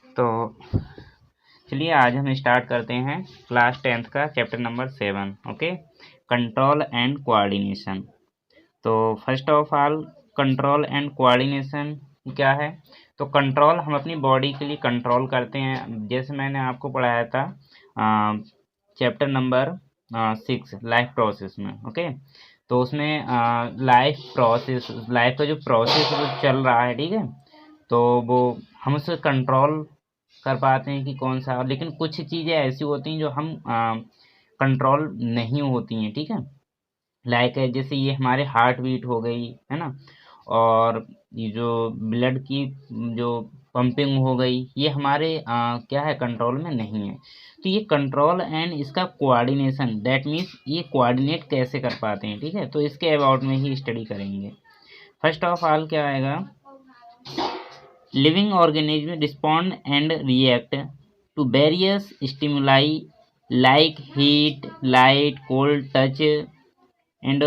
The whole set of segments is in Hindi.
तो चलिए आज हम स्टार्ट करते हैं क्लास 10th का chapter number 7। Okay, control and coordination. तो first of all control and coordination क्या है? तो कंट्रोल हम अपनी बॉडी के लिए कंट्रोल करते हैं, जैसे मैंने आपको पढ़ाया था चैप्टर नंबर 6 लाइफ प्रोसेस में। ओके, तो उसमें लाइफ का जो प्रोसेस चल रहा है, ठीक है, तो वो हम उसे कंट्रोल कर पाते हैं कि कौन सा। लेकिन कुछ चीज़ें ऐसी होती हैं जो हम कंट्रोल नहीं होती हैं, ठीक है। लाइक जैसे ये हमारे हार्ट बीट हो गई है ना, और ये जो ब्लड की जो पंपिंग हो गई, ये हमारे क्या है, कंट्रोल में नहीं है। तो ये कंट्रोल एंड इसका कोऑर्डिनेशन, दैट मीन्स ये कोऑर्डिनेट कैसे कर पाते हैं, ठीक है। तो इसके अबाउट में ही स्टडी करेंगे। फर्स्ट ऑफ ऑल क्या आएगा, living organisms respond and react to various stimuli like heat, light, cold, touch, and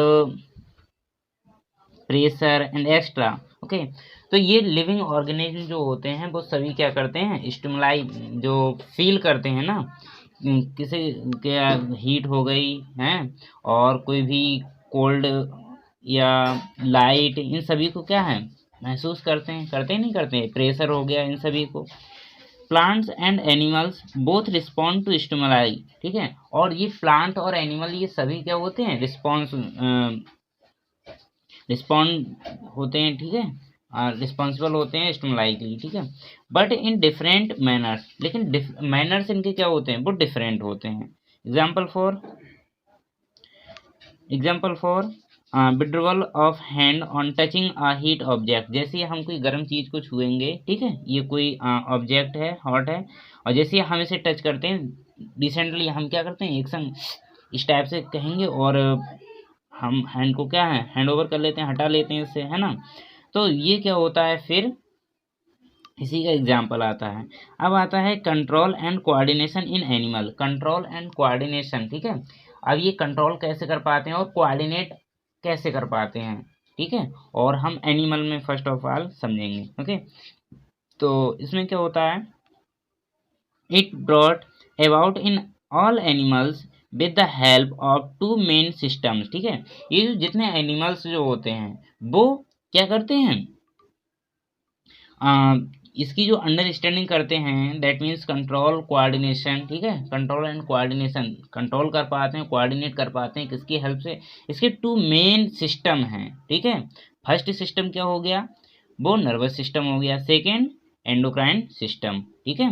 pressure and extra. Okay, तो ये लिविंग ऑर्गेनिज्म जो होते हैं वो सभी क्या करते हैं, स्टिमुलाई जो फील करते हैं ना, किसी क्या हीट हो गई है, और कोई भी कोल्ड या लाइट, इन सभी को क्या है, महसूस करते हैं, करते ही नहीं करते हैं, प्रेशर हो गया, इन सभी को। Plants and animals both respond to stimuli, ठीक है। और ये प्लांट और एनिमल ये सभी क्या होते हैं, रिस्पॉन्ड होते हैं, ठीक है, रिस्पॉन्सिबल होते हैं स्टिमुलाई के लिए, ठीक है। बट इन डिफरेंट मैनर्स, लेकिन मैनर्स इनके क्या होते हैं, वो डिफरेंट होते हैं। Example for withdrawal of hand on touching a heat object. जैसे हम कोई गर्म चीज़ को छुएंगे, ठीक है, ये कोई ऑब्जेक्ट है, हॉट है, और जैसे हम इसे टच करते हैं रिसेंटली, हम क्या करते हैं, एक संग इस टाइप से कहेंगे, और हम हैंड को क्या है, हैंड ओवर कर लेते हैं, हटा लेते हैं इससे, है ना। तो ये क्या होता है, फिर इसी का एग्जाम्पल आता है। अब आता है control and coordination in animal. Control and coordination, ठीक है। अब ये कंट्रोल कैसे कर पाते हैं और कोऑर्डिनेट कैसे कर पाते हैं, ठीक है, और हम एनिमल में फर्स्ट ऑफ ऑल समझेंगे। ओके, तो इसमें क्या होता है, it brought about in all animals with the help of two main systems, ठीक है। ये जो जितने एनिमल्स जो होते हैं वो क्या करते हैं, इसकी जो अंडरस्टैंडिंग करते हैं, दैट मीन्स कंट्रोल कोऑर्डिनेशन, ठीक है। कंट्रोल एंड कोऑर्डिनेशन, कंट्रोल कर पाते हैं, कोऑर्डिनेट कर पाते हैं, किसकी हेल्प से, इसके टू मेन सिस्टम हैं, ठीक है। फर्स्ट सिस्टम क्या हो गया, वो नर्वस सिस्टम हो गया। सेकेंड एंडोक्राइन सिस्टम, ठीक है।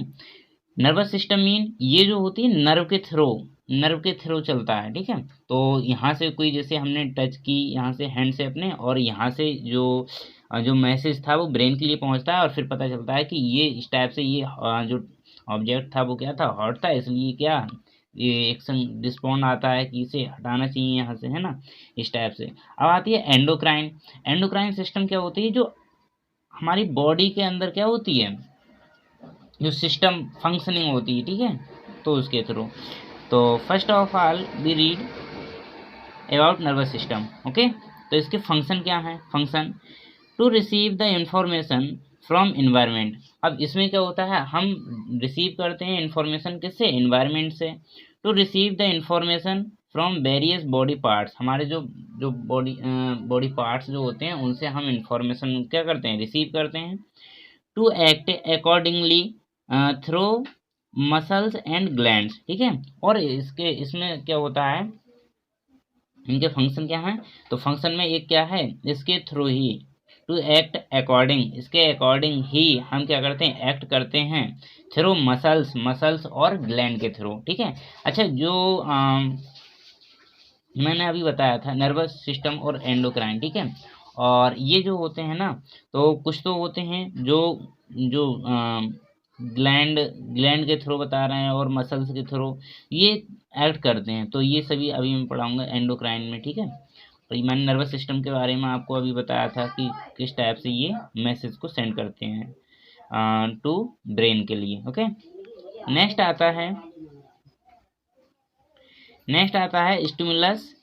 नर्वस सिस्टम मीन ये जो होती है नर्व के थ्रू चलता है, ठीक है। तो यहाँ से कोई, जैसे हमने टच की यहाँ से हैंड से अपने, और यहाँ से जो मैसेज था वो ब्रेन के लिए पहुँचता है, और फिर पता चलता है कि ये इस टाइप से ये जो ऑब्जेक्ट था वो क्या था, हॉट था, इसलिए क्या ये एक्शन रिस्पॉन्ड आता है कि इसे हटाना चाहिए यहाँ से, है ना, इस टाइप से। अब आती है एंडोक्राइन। एंडोक्राइन सिस्टम क्या होती है, जो हमारी बॉडी के अंदर क्या होती है, जो सिस्टम फंक्शनिंग होती है, ठीक है, तो उसके थ्रू। तो first of all we read about nervous system. Okay, तो इसके फंक्शन क्या है, function to receive the information from environment. अब इसमें क्या होता है, हम रिसीव करते हैं इंफॉर्मेशन किससे, इन्वायरमेंट से। To receive the information from various body parts, हमारे जो जो बॉडी पार्ट्स जो होते हैं उनसे हम इंफॉर्मेशन क्या करते हैं, रिसीव करते हैं। To act accordingly through muscles and glands, ठीक है। और इसमें क्या होता है, इनके फंक्शन क्या हैं, तो फंक्शन में एक क्या है, इसके थ्रू ही, टू एक्ट अकॉर्डिंग, इसके अकॉर्डिंग ही हम क्या करते हैं, एक्ट करते हैं, थ्रू मसल्स और ग्लैंड के थ्रू, ठीक है। अच्छा, जो मैंने अभी बताया था नर्वस सिस्टम और एंडोक्राइन, ठीक है, और ये जो होते हैं ना, तो कुछ तो होते हैं जो जो ग्लैंड के थ्रू बता रहे हैं, और मसल्स के थ्रू ये एक्ट करते हैं। तो ये सभी अभी मैं पढ़ाऊंगा एंडोक्राइन में, ठीक है। तो ये मैंने नर्वस सिस्टम के बारे में आपको अभी बताया था कि किस टाइप से ये मैसेज को सेंड करते हैं टू ब्रेन के लिए। ओके, नेक्स्ट आता है स्टिमुलस,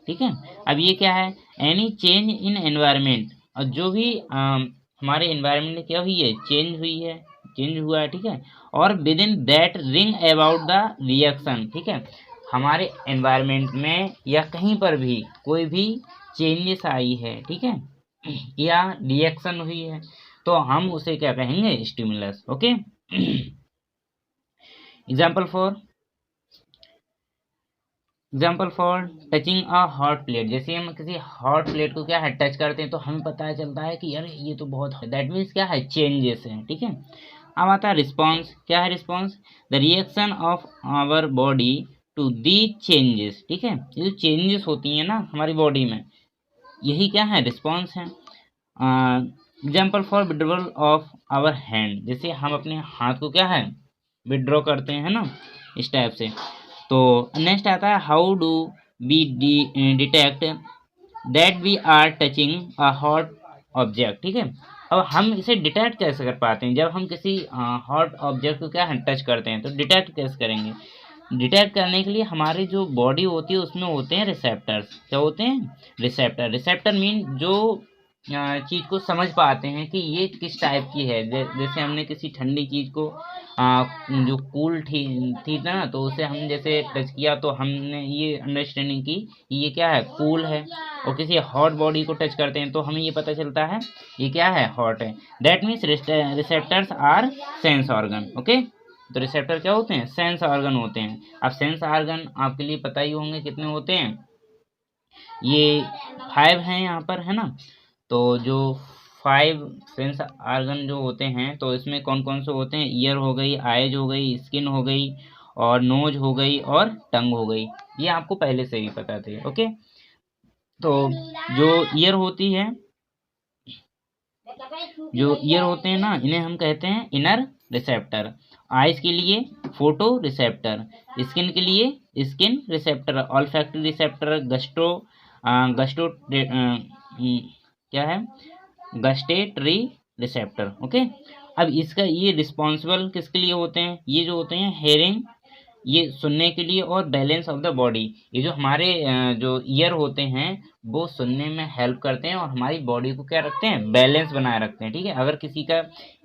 ठीक है। अब ये क्या है, एनी चेंज इन एनवायरनमेंट, और जो भी हमारे एनवायरनमेंट में क्या हुई है, चेंज हुई है, चेंज हुआ है, ठीक है, और with in that ring about the reaction, ठीक है, हमारे एनवायरनमेंट में या कहीं पर भी कोई भी चेंजेस आई है, ठीक है, या रिएक्शन हुई है, तो हम उसे क्या कहेंगे, stimulus. Okay. Example for touching a hot plate, जैसे हम किसी हॉट प्लेट को क्या है टच करते हैं तो हमें पता चलता है कि यार ये तो बहुत, दैट मीन्स क्या है, चेंजेस है, ठीक है। अब आता है रिस्पॉन्स, क्या है response, the reaction of our body to the changes, ठीक है, ये जो चेंजेस होती हैं ना हमारी बॉडी में, यही क्या है, रिस्पॉन्स है। Example for withdrawal of our hand, जैसे हम अपने हाथ को क्या है विड्रॉ करते हैं ना, इस टाइप से। तो नेक्स्ट आता है how do we detect that we are touching a hot object, ठीक है। अब हम इसे डिटेक्ट कैसे कर पाते हैं, जब हम किसी हॉट ऑब्जेक्ट को क्या है टच करते हैं, तो डिटेक्ट कैसे करेंगे, डिटेक्ट करने के लिए हमारी जो बॉडी होती है उसमें होते हैं रिसेप्टर्स, क्या होते हैं, रिसेप्टर। रिसेप्टर मीन जो चीज़ को समझ पाते हैं कि ये किस टाइप की है, जैसे हमने किसी ठंडी चीज़ को जो कूल थी ना, तो उसे हम जैसे टच किया तो हमने ये अंडरस्टैंडिंग की कि ये क्या है, कूल है, और किसी हॉट बॉडी को टच करते हैं तो हमें ये पता चलता है ये क्या है, हॉट है। That means receptors are sense organ. Okay, तो रिसेप्टर क्या होते हैं, सेंस ऑर्गन होते हैं। अब सेंस ऑर्गन आपके लिए पता ही होंगे कितने होते हैं, ये 5 हैं यहाँ पर, है ना। तो जो 5 सेंस ऑर्गन जो होते हैं, तो इसमें कौन कौन से होते हैं, ईयर हो गई, आइज हो गई, स्किन हो गई, और नोज हो गई, और टंग हो गई। ये आपको पहले से ही पता थे। ओके, तो जो ईयर होती है, जो ईयर होते हैं ना, इन्हें हम कहते हैं इनर रिसेप्टर। आइज के लिए फोटो रिसेप्टर, स्किन के लिए skin receptor, olfactory receptor, gusto क्या है, गस्टेटरी रिसेप्टर। ओके, अब इसका ये रिस्पॉन्सिबल किसके लिए होते हैं, ये जो होते हैं हेयरिंग, ये सुनने के लिए, और बैलेंस ऑफ द बॉडी, ये जो हमारे जो ईयर होते हैं वो सुनने में हेल्प करते हैं और हमारी बॉडी को क्या रखते हैं, बैलेंस बनाए रखते हैं, ठीक है। अगर किसी का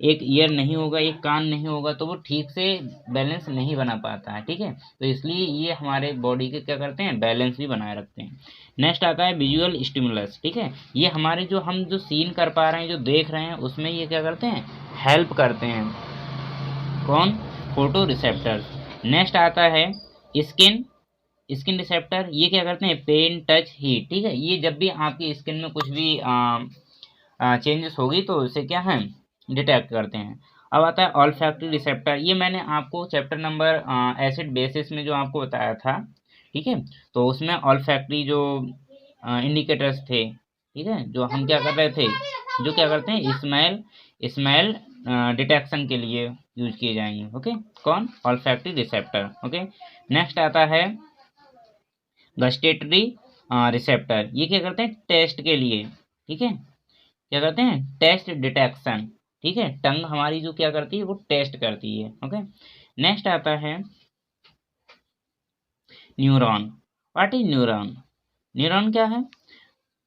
एक ईयर नहीं होगा, एक कान नहीं होगा, तो वो ठीक से बैलेंस नहीं बना पाता है, ठीक है। तो इसलिए ये हमारे बॉडी के क्या करते हैं, बैलेंस भी बनाए रखते हैं। नेक्स्ट आता है विजुअल स्टिमुलस, ठीक है, ये हमारे जो हम जो सीन कर पा रहे हैं, जो देख रहे हैं, उसमें ये क्या करते हैं, हेल्प करते हैं। कौन, फोटो रिसेप्टर्स। नेक्स्ट आता है स्किन, स्किन रिसेप्टर, ये क्या करते हैं, पेन, टच, हीट, ठीक है, ये जब भी आपकी स्किन में कुछ भी चेंजेस होगी तो इसे क्या है, डिटेक्ट करते हैं। अब आता है ऑल्फैक्टरी रिसेप्टर, ये मैंने आपको चैप्टर नंबर एसिड बेसिस में जो आपको बताया था, ठीक है, तो उसमें ऑल्फैक्टरी जो इंडिकेटर्स थे, ठीक है, जो हम क्या कर रहे थे, जो क्या करते हैं, स्मेल स्मेल डिटेक्शन के लिए यूज किए जाएंगे। ओके, कौन, ऑल्फैक्टरी रिसेप्टर। ओके, नेक्स्ट आता है गस्टेटरी रिसेप्टर, ये क्या करते हैं, टेस्ट के लिए, ठीक है, क्या करते हैं, टेस्ट डिटेक्शन, ठीक है, टंग हमारी जो क्या करती है, वो टेस्ट करती है। ओके, नेक्स्ट आता है neuron. What is neuron, neuron क्या है,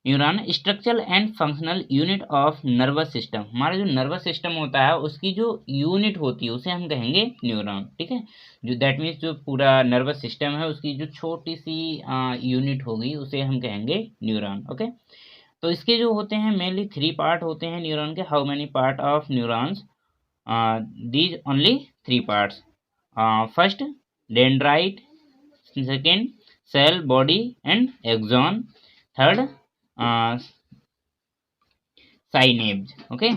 neuron structural and functional unit of nervous system, हमारा जो नर्वस सिस्टम होता है उसकी जो यूनिट होती है उसे हम कहेंगे न्यूरॉन, ठीक है, जो दैट मीन्स जो पूरा नर्वस सिस्टम है उसकी जो छोटी सी यूनिट होगी उसे हम कहेंगे न्यूरॉन। ओके, तो इसके जो होते हैं मेनली 3 पार्ट होते हैं न्यूरॉन के। How many part of neurons, these only 3 parts. First dendrite, second cell body and axon, third synapse. Okay,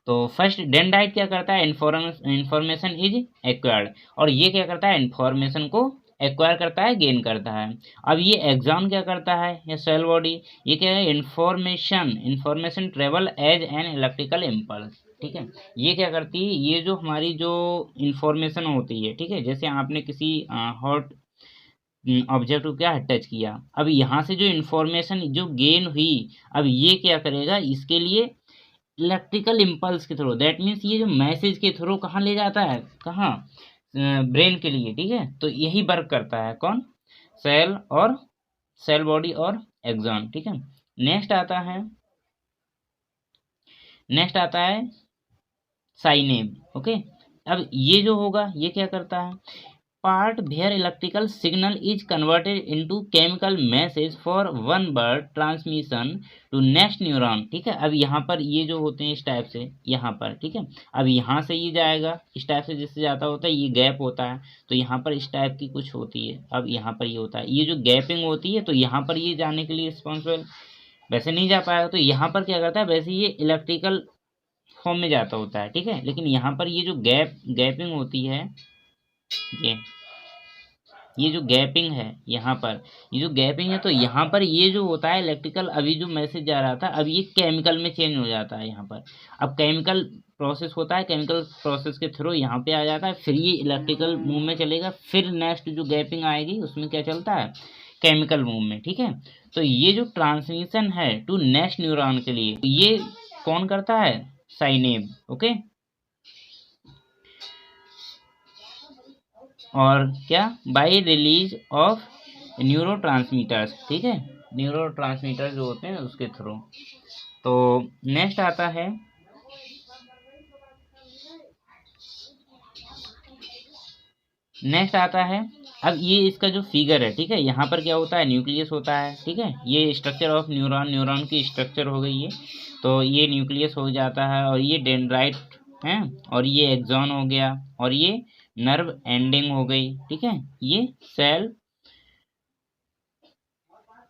तो फर्स्ट डेंड्राइट क्या करता है, इंफॉर्मेशन इज एक्वायर्ड, और ये क्या करता है, इंफॉर्मेशन को एक्वायर करता है, गेन करता है। अब ये एक्सॉन क्या करता है, या सेल बॉडी, ये क्या है, information travel as an electrical impulse, ठीक है, ये क्या करती है, ये जो हमारी जो इंफॉर्मेशन होती है, ठीक है, जैसे आपने किसी हॉट ऑब्जेक्ट को क्या टच किया, अब यहाँ से जो इन्फॉर्मेशन जो गेन हुई, अब ये क्या करेगा, इसके लिए इलेक्ट्रिकल इम्पल्स के थ्रू, दैट मीन्स ये जो मैसेज के थ्रू कहाँ ले जाता है, कहाँ, ब्रेन के लिए, ठीक है, तो यही वर्क करता है। कौन, सेल और सेल बॉडी और एक्सॉन, ठीक है। नेक्स्ट आता है साइनेज। ओके, अब ये जो होगा ये क्या करता है, part where electrical signal is converted into chemical message for onward transmission to next neuron. ठीक है, अब यहाँ पर ये जो होते हैं इस टाइप से यहाँ पर, ठीक है, अब यहाँ से ये जाएगा इस टाइप से, जिससे जाता होता है ये गैप होता है, तो यहाँ पर इस टाइप की कुछ होती है। अब यहाँ पर ये होता है, ये जो गैपिंग होती है, तो यहाँ पर ये जाने के लिए रिस्पॉन्सिबल, वैसे नहीं जा पाएगा, तो यहाँ पर क्या करता है, वैसे ये इलेक्ट्रिकल फॉर्म में जाता होता है। ठीक है, लेकिन यहाँ पर ये जो गैपिंग होती है, ये जो गैपिंग है यहाँ पर, ये जो गैपिंग है, तो यहाँ पर ये जो होता है इलेक्ट्रिकल, अभी जो मैसेज जा रहा था अब ये केमिकल में चेंज हो जाता है यहाँ पर। अब केमिकल प्रोसेस होता है, केमिकल प्रोसेस के थ्रू यहाँ पे आ जाता है, फिर ये इलेक्ट्रिकल मूव में चलेगा, फिर नेक्स्ट जो गैपिंग आएगी उसमें क्या चलता है, केमिकल मूव में। ठीक है, तो ये जो ट्रांसमिशन है टू नेक्स्ट न्यूरॉन के लिए, ये कौन करता है, साइनेब। ओके, और क्या, बाय रिलीज ऑफ न्यूरोट्रांसमीटर्स। ठीक है, न्यूरोट्रांसमीटर जो होते हैं उसके थ्रू। तो नेक्स्ट आता है, अब ये इसका जो फिगर है, ठीक है, यहाँ पर क्या होता है, न्यूक्लियस होता है। ठीक है, ये स्ट्रक्चर ऑफ न्यूरॉन की स्ट्रक्चर हो गई है, तो ये न्यूक्लियस हो जाता है, और ये डेंड्राइट है, और ये एक्सॉन हो गया, और ये नर्व एंडिंग हो गई। ठीक है, ये सेल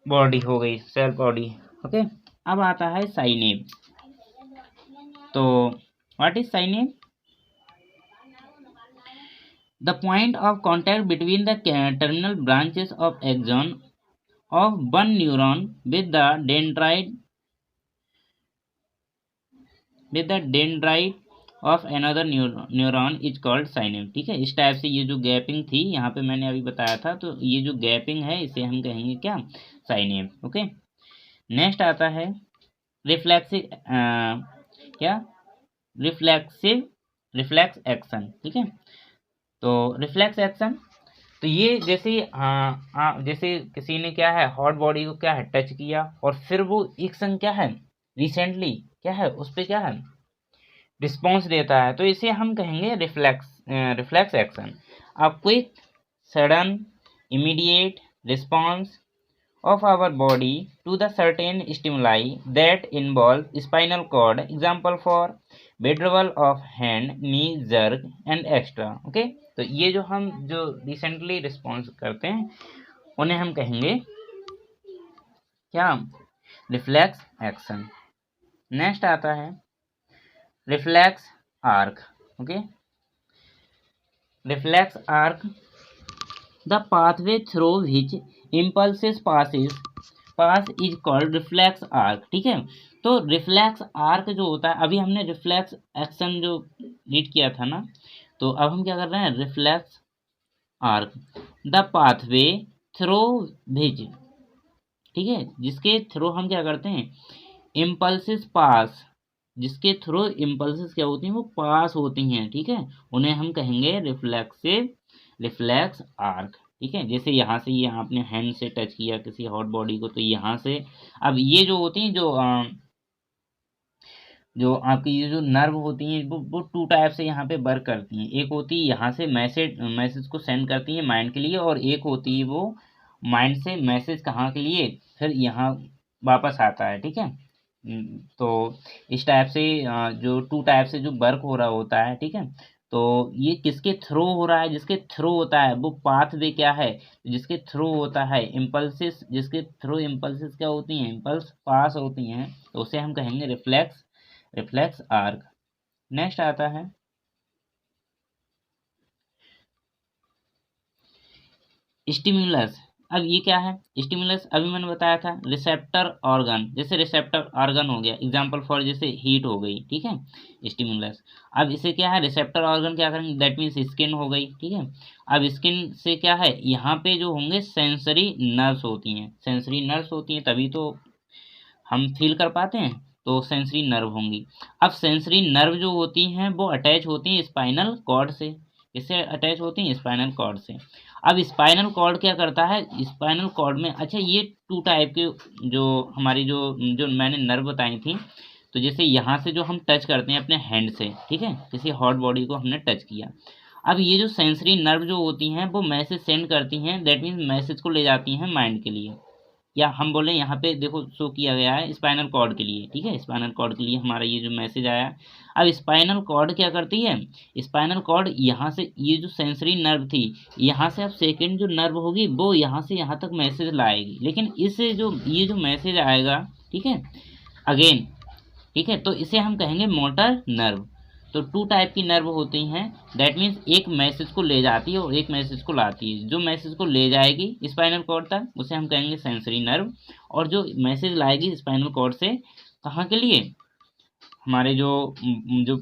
बॉडी हो गई, सेल बॉडी। ओके, अब आता है साइनेब। तो what is synapse? The point of contact between the terminal branches of axon of one neuron with the dendrite of another neuron is called synapse. ठीक है, इस टाइप से ये जो गैपिंग थी यहाँ पे मैंने अभी बताया था, तो ये जो गैपिंग है इसे हम कहेंगे क्या, साइनेब। ओके, नेक्स्ट आता है रिफ्लेक्स एक्शन। ठीक है, तो रिफ्लेक्स एक्शन, तो ये जैसे किसी ने क्या है, हॉट बॉडी को क्या है, टच किया, और फिर वो एक्शन क्या है, रिसेंटली क्या है, उस पर क्या है, रिस्पॉन्स देता है, तो इसे हम कहेंगे reflex action. A quick, sudden, immediate response of our body to the certain stimuli that involve spinal cord, example for withdrawal of hand, knee jerk and extra। okay, तो ये जो हम जो रिसेंटली रिस्पॉन्स करते हैं उन्हें हम कहेंगे क्या, रिफ्लेक्स एक्शन। नेक्स्ट आता है reflex arc. Okay, reflex arc, the pathway through which impulses pass is called reflex arc. ठीक है, तो रिफ्लेक्स आर्क जो होता है, अभी हमने रिफ्लेक्स एक्शन जो रीड किया था ना, तो अब हम क्या कर रहे हैं, reflex arc, the pathway through which, ठीक है, जिसके थ्रू हम क्या करते हैं, इम्पल्सेस पास, जिसके थ्रू इम्पल्सेस क्या होती हैं, वो पास होती हैं। ठीक है, उन्हें हम कहेंगे रिफ्लेक्स आर्क। ठीक है, जैसे यहाँ से ये आपने हैंड से टच किया किसी हॉट बॉडी को, तो यहाँ से अब ये जो होती हैं जो आपकी ये जो नर्व होती हैं वो टू टाइप से यहाँ पे वर्क करती हैं। एक होती है यहाँ से मैसेज को सेंड करती है माइंड के लिए, और एक होती है वो माइंड से मैसेज कहाँ के लिए, फिर यहाँ वापस आता है। ठीक है, तो इस टाइप से जो टू टाइप से जो वर्क हो रहा होता है। ठीक है, तो ये किसके थ्रू हो रहा है, जिसके थ्रू होता है वो पाथ वे क्या है, जिसके थ्रू होता है इम्पल्सिस, जिसके थ्रू इम्पल्सिस क्या होती हैं, इम्पल्स पास होती हैं, तो उसे हम कहेंगे रिफ्लेक्स आर्क। नेक्स्ट आता है स्टिमुलस। अब ये क्या है स्टिमुलस, अभी मैंने बताया था रिसेप्टर ऑर्गन, जैसे रिसेप्टर ऑर्गन हो गया, एग्जांपल फॉर जैसे हीट हो गई। ठीक है, स्टिमुलस, अब इसे क्या है, रिसेप्टर ऑर्गन क्या करेंगे, दैट मीन्स स्किन हो गई। ठीक है, अब स्किन से क्या है, यहाँ पे जो होंगे सेंसरी नर्व्स होती हैं, तभी तो हम फील कर पाते हैं, तो सेंसरी नर्व होंगी। अब सेंसरी नर्व जो होती हैं वो अटैच होती हैं स्पाइनल कॉर्ड से, इससे अटैच होती हैं स्पाइनल कॉर्ड से। अब स्पाइनल कॉर्ड क्या करता है, स्पाइनल कॉर्ड में, अच्छा ये टू टाइप के जो हमारी जो मैंने नर्व बताई थी, तो जैसे यहाँ से जो हम टच करते हैं अपने हैंड से, ठीक है, किसी हॉट बॉडी को हमने टच किया, अब ये जो सेंसरी नर्व जो होती हैं वो मैसेज सेंड करती हैं, दैट मीन्स मैसेज को ले जाती हैं माइंड के लिए, या हम बोले यहाँ पे देखो शो किया गया है स्पाइनल कॉर्ड के लिए, ठीक है, स्पाइनल कॉर्ड के लिए हमारा ये जो मैसेज आया। अब स्पाइनल कॉर्ड क्या करती है, स्पाइनल कॉर्ड यहाँ से ये जो सेंसरी नर्व थी, यहाँ से अब सेकेंड जो नर्व होगी वो यहाँ से यहाँ तक मैसेज लाएगी, लेकिन इससे जो ये जो मैसेज आएगा, ठीक है, अगेन, ठीक है, तो इसे हम कहेंगे मोटर नर्व। तो टू टाइप की नर्व होती हैं, दैट मीन्स एक मैसेज को ले जाती है और एक मैसेज को लाती है। जो मैसेज को ले जाएगी स्पाइनल कॉर्ड तक उसे हम कहेंगे सेंसरी नर्व, और जो मैसेज लाएगी स्पाइनल कॉर्ड से कहाँ के लिए, हमारे जो जो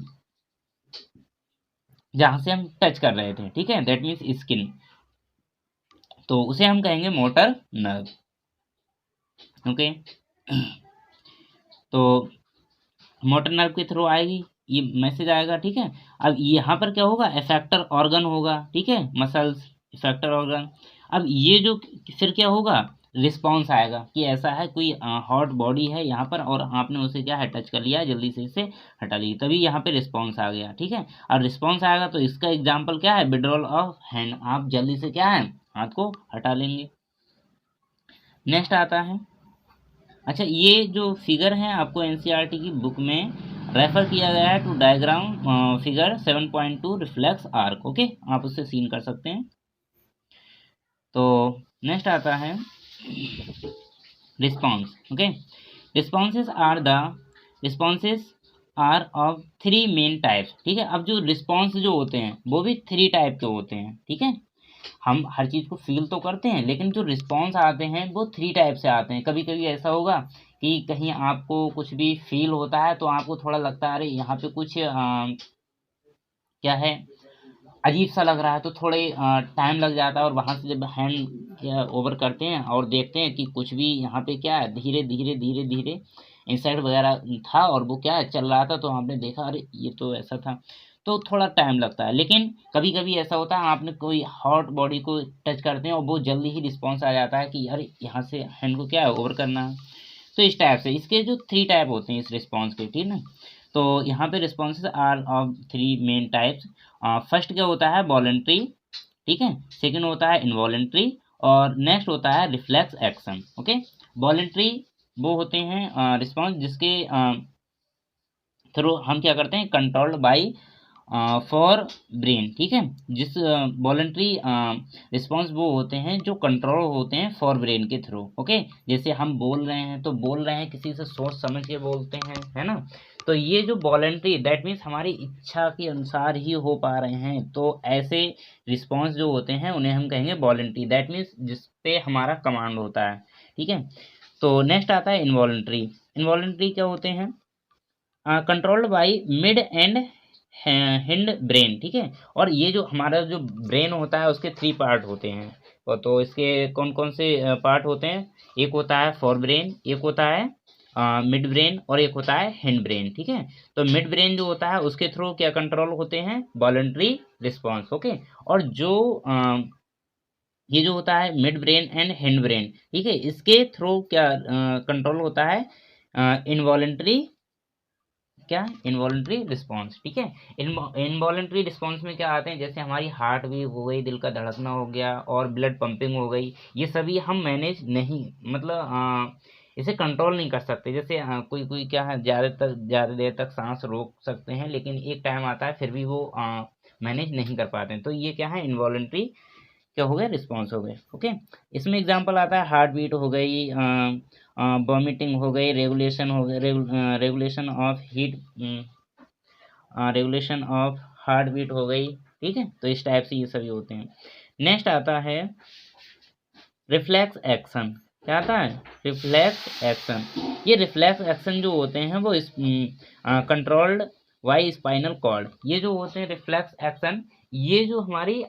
जहाँ से हम टच कर रहे थे, ठीक है, दैट मीन्स स्किन, तो उसे हम कहेंगे मोटर नर्व। ओके, तो मोटर नर्व के थ्रू आएगी, ये मैसेज आएगा, ठीक है। अब यहाँ पर क्या होगा, इफेक्टर ऑर्गन होगा, ठीक है, मसल्स, इफेक्टर ऑर्गन। अब ये जो फिर क्या होगा, रिस्पांस आएगा कि ऐसा है कोई हॉट बॉडी है यहाँ पर और आपने उसे क्या है टच कर लिया, जल्दी से इसे हटा लीजिए, तभी यहाँ पे रिस्पांस आ गया, ठीक है। और रिस्पांस आएगा तो इसका एग्जाम्पल क्या है, विड्रॉल ऑफ हैंड, आप जल्दी से क्या है हाथ को हटा लेंगे। नेक्स्ट आता है, अच्छा, ये जो फिगर है आपको एनसीईआरटी की बुक में रेफर किया गया है to diagram figure 7.2 reflex arc. Okay, आप उससे सीन कर सकते हैं। तो नेक्स्ट आता है response. Okay, responses are of 3 main types, ठीक है। अब जो रिस्पॉन्स जो होते हैं वो भी 3 टाइप के होते हैं, ठीक है। हम हर चीज़ को फील तो करते हैं, लेकिन जो रिस्पॉन्स आते हैं वो 3 टाइप से आते हैं। कभी कभी ऐसा होगा कि कहीं आपको कुछ भी फील होता है तो आपको थोड़ा लगता है अरे यहाँ पे कुछ क्या है, अजीब सा लग रहा है, तो थोड़े टाइम लग जाता है, और वहाँ से जब हैंड ओवर करते हैं और देखते हैं कि कुछ भी यहाँ पे क्या है, धीरे धीरे धीरे धीरे इंसाइड वगैरह था और वो क्या है चल रहा था, तो आपने देखा अरे ये तो ऐसा था, तो थोड़ा टाइम लगता है। लेकिन कभी कभी ऐसा होता है आपने कोई हॉट बॉडी को टच करते हैं और वो जल्दी ही रिस्पॉन्स आ जाता है कि अरे यहाँ से हैंड को क्या है ओवर करना है। तो इस टाइप से इसके जो 3 टाइप होते हैं इस रिस्पॉन्स के, ठीक है। तो यहाँ पे responses are of 3 main types. First क्या होता है, वॉलेंट्री, ठीक है, सेकंड होता है इनवॉलेंट्री, और नेक्स्ट होता है रिफ्लेक्स एक्शन। ओके, वॉलेंट्री वो होते हैं रिस्पॉन्स जिसके थ्रू हम क्या करते हैं, कंट्रोल्ड बाई फॉर ब्रेन, ठीक है। जिस वॉलेंट्री रिस्पॉन्स वो होते हैं जो कंट्रोल होते हैं फॉर ब्रेन के थ्रू। ओके, जैसे हम बोल रहे हैं तो बोल रहे हैं किसी से सोच समझ के बोलते हैं, है ना। तो ये जो वॉलेंट्री, दैट मीन्स हमारी इच्छा के अनुसार ही हो पा रहे हैं, तो ऐसे रिस्पॉन्स जो होते हैं उन्हें हम कहेंगे वॉलेंट्री, दैट मीन्स जिसपे हमारा कमांड होता है, ठीक है। तो नेक्स्ट आता है इनवॉलेंट्री। इनवॉलेंट्री क्या होते हैं, controlled by mid and hind brain, ठीक है। और ये जो हमारा जो ब्रेन होता है उसके 3 पार्ट होते हैं, तो इसके कौन कौन से पार्ट होते हैं, एक होता है फॉर ब्रेन, एक होता है मिड ब्रेन, और एक होता है हिंड ब्रेन, ठीक है। तो मिड ब्रेन जो होता है उसके थ्रू क्या कंट्रोल होते हैं, वॉलंटरी रिस्पॉन्स। ओके, और जो ये जो होता है mid brain and hind brain, ठीक है, इसके थ्रू क्या कंट्रोल होता है, इनवॉलेंट्री, क्या, इनवॉलेंट्री रिस्पॉन्स, ठीक है। इनवॉलेंट्री रिस्पॉन्स में क्या आते हैं, जैसे हमारी हार्ट बीट हो गई, दिल का धड़कना हो गया, और ब्लड पंपिंग हो गई, ये सभी हम मैनेज नहीं, मतलब इसे कंट्रोल नहीं कर सकते। जैसे कोई कोई क्या है ज़्यादा देर तक सांस रोक सकते हैं, लेकिन एक टाइम आता है फिर भी वो मैनेज नहीं कर पाते हैं, तो ये क्या है, इनवॉलेंट्री क्या हो गया, रिस्पॉन्स हो गए। ओके, इसमें एग्जांपल आता है हार्ट बीट हो गई, वॉमिटिंग हो गई, रेगुलेशन हो गई, regulation of heat, regulation of heart beat हो गई, ठीक है। तो इस टाइप से ये सभी होते हैं। नेक्स्ट आता है रिफ्लेक्स एक्शन। क्या आता है, रिफ्लेक्स एक्शन। ये रिफ्लेक्स एक्शन जो होते हैं वो इस कंट्रोल्ड बाई स्पाइनल कॉर्ड। ये जो होते हैं रिफ्लेक्स एक्शन, ये जो हमारी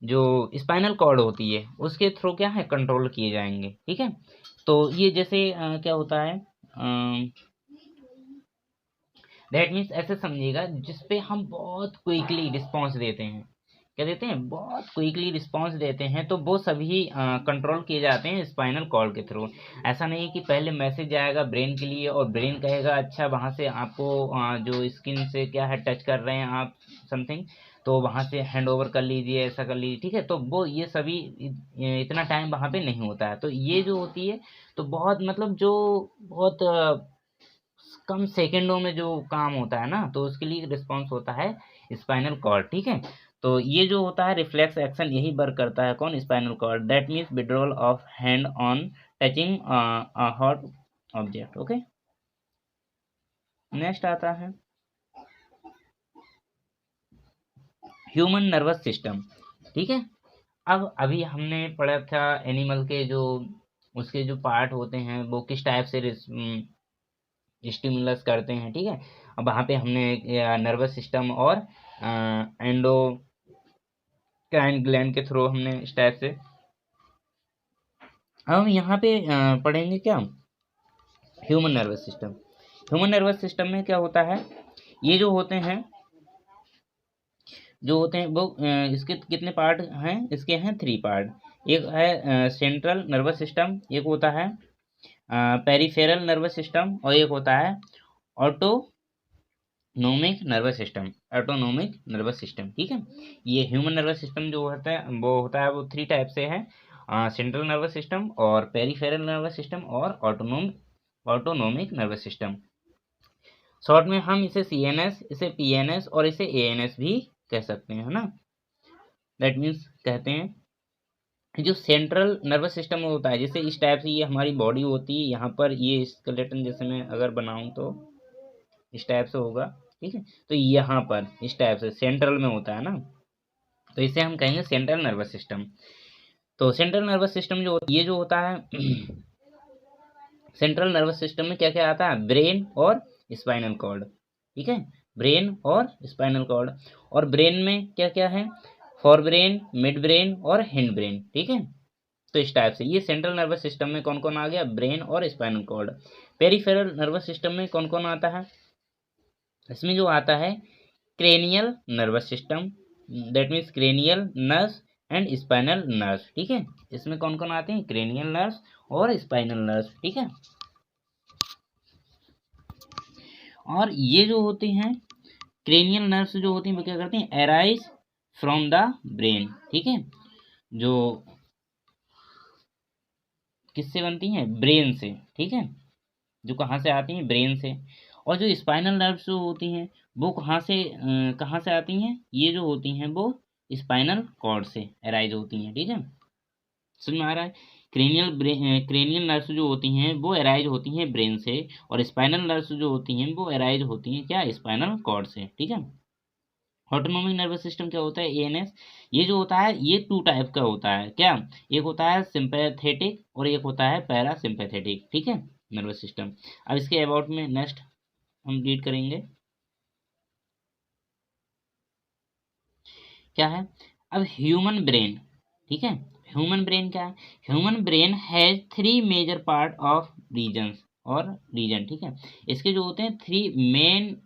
जो स्पाइनल कॉर्ड होती है उसके थ्रू क्या है कंट्रोल किए जाएंगे, ठीक है। तो ये जैसे क्या होता है, दैट मीन्स ऐसे समझिएगा जिसपे हम बहुत क्विकली रिस्पॉन्स देते हैं, क्या देते हैं, बहुत क्विकली रिस्पांस देते हैं, तो वो सभी कंट्रोल किए जाते हैं स्पाइनल कॉर्ड के थ्रू। ऐसा नहीं है कि पहले मैसेज जाएगा ब्रेन के लिए और ब्रेन कहेगा अच्छा वहाँ से आपको जो स्किन से क्या है टच कर रहे हैं आप समथिंग, तो वहाँ से हैंड ओवर कर लीजिए, ऐसा कर लीजिए, ठीक है। तो वो ये सभी इतना टाइम वहाँ पे नहीं होता है। तो ये जो होती है तो बहुत मतलब जो बहुत कम सेकंडों में जो काम होता है ना, तो उसके लिए रिस्पॉन्स होता है स्पाइनल कॉर्ड, ठीक है। तो ये जो होता है रिफ्लेक्स एक्शन यही वर्क करता है, कौन, spinal cord. That means withdrawal of hand on touching hot object. Okay, next आता है ह्यूमन नर्वस सिस्टम, ठीक है। अब अभी हमने पढ़ा था एनिमल के जो उसके जो पार्ट होते हैं वो किस टाइप से स्टिमुलस करते हैं, ठीक है। अब वहाँ पे हमने नर्वस सिस्टम और एंडोक्राइन ग्लैंड के थ्रू हमने इस टाइप से। अब हम यहाँ पे पढ़ेंगे क्या, human nervous system. Human nervous system में क्या होता है, ये जो होते हैं वो इसके कितने पार्ट हैं, इसके हैं 3 पार्ट। एक है सेंट्रल नर्वस सिस्टम, एक होता है पेरिफेरल नर्वस सिस्टम, और एक होता है autonomic nervous system, autonomic nervous system, ठीक है। ये ह्यूमन नर्वस सिस्टम जो होता है वो 3 टाइप से है, सेंट्रल नर्वस सिस्टम और पेरिफेरल नर्वस सिस्टम और ऑटोनोमिक नर्वस सिस्टम। शॉर्ट में हम इसे CNS, इसे PNS और इसे ANS भी कह सकते हैं, है ना। दैट मीन्स कहते हैं जो सेंट्रल नर्वस सिस्टम होता है, जैसे इस टाइप से ये हमारी बॉडी होती है, यहाँ पर ये स्केलेटन जैसे मैं अगर बनाऊं तो इस टाइप से होगा, ठीक है। तो यहाँ पर इस टाइप से सेंट्रल में होता है ना, तो इसे हम कहेंगे सेंट्रल नर्वस सिस्टम। तो सेंट्रल नर्वस सिस्टम जो ये जो होता है सेंट्रल नर्वस सिस्टम में क्या क्या आता है, ब्रेन और स्पाइनल कॉर्ड, ठीक है, ब्रेन और स्पाइनल कॉर्ड। और ब्रेन में क्या क्या है, फोर ब्रेन, मिड ब्रेन और हिंड ब्रेन, ठीक है। तो इस टाइप से ये सेंट्रल नर्वस सिस्टम में कौन कौन आ गया, ब्रेन और spinal cord. Peripheral nervous system में कौन कौन आता है, इसमें जो आता है cranial nervous system, that means cranial nerves and spinal nerves, ठीक है। इसमें कौन कौन आते हैं, क्रेनियल नर्व्स और स्पाइनल नर्व्स, ठीक है। और ये जो होती हैं क्रेनियल नर्व्स जो होती हैं वो क्या करती हैं, एराइज फ्रॉम द ब्रेन, ठीक है, जो किससे बनती हैं, ब्रेन से, ठीक है, जो कहाँ से आती हैं, ब्रेन से। और जो स्पाइनल नर्व्स जो होती हैं वो कहाँ से आती हैं, ये जो होती हैं वो स्पाइनल कॉर्ड से एराइज होती हैं, ठीक है। समझ में आ रहा है, क्रेनियल नर्व्स जो होती हैं वो एराइज होती हैं ब्रेन से, और स्पाइनल नर्व्स जो होती हैं वो एराइज होती हैं क्या, स्पाइनल कॉर्ड से, ठीक है। ऑटोनोमिक नर्वस सिस्टम क्या होता है, ANS। ये जो होता है ये 2 टाइप का होता है, क्या, एक होता है सिंपैथेटिक और एक होता है पैरासिम्पैथेटिक, ठीक है, नर्वस सिस्टम। अब इसके अबाउट में नेक्स्ट हम रीड करेंगे क्या है। अब ह्यूमन ब्रेन, ठीक है, ह्यूमन ब्रेन क्या है, human brain has 3 major part of region, ठीक है। इसके जो होते हैं 3 मेन